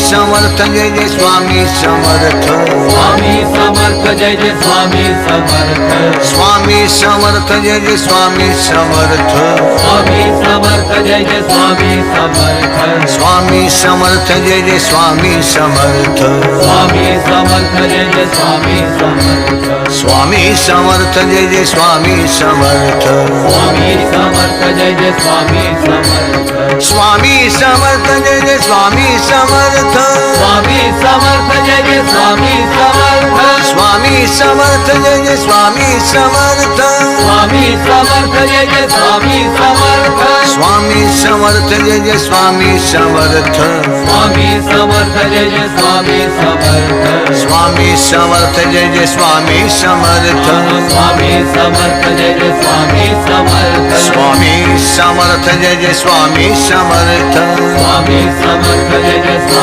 Samarth Jai Jai Swami Samarth Swami Samarth Jai Jai Swami Samarth Swami Samarth Jai Jai Swami Samarth Swami Samarth Jai Jai Swami Samarth Swami Samarth Jai Jai Swami Samarth Swami Samarth Jai Jai Swami Samarth Swami Samarth Jai Jai Swami Samarth Swami Samarth Jai Jai Swami Samarth Swami Samarth Jai Jai Swami Samarth Swami Samarth Jai Jai Swami Samarth Swami Samarth Jai Jai Swami Samarth Swami Samarth Jai Jai Swami Samarth Swami Samarth Jai Jai Swami Samarth Swami Samarth Jai Jai Swami Samarth Swami Samarth Jai Jai Swami Samarth Swami Samarth Jai Jai Swami Samarth Swami Samarth Jai Jai Swami Samarth Swami Samarth Jai Jai Swami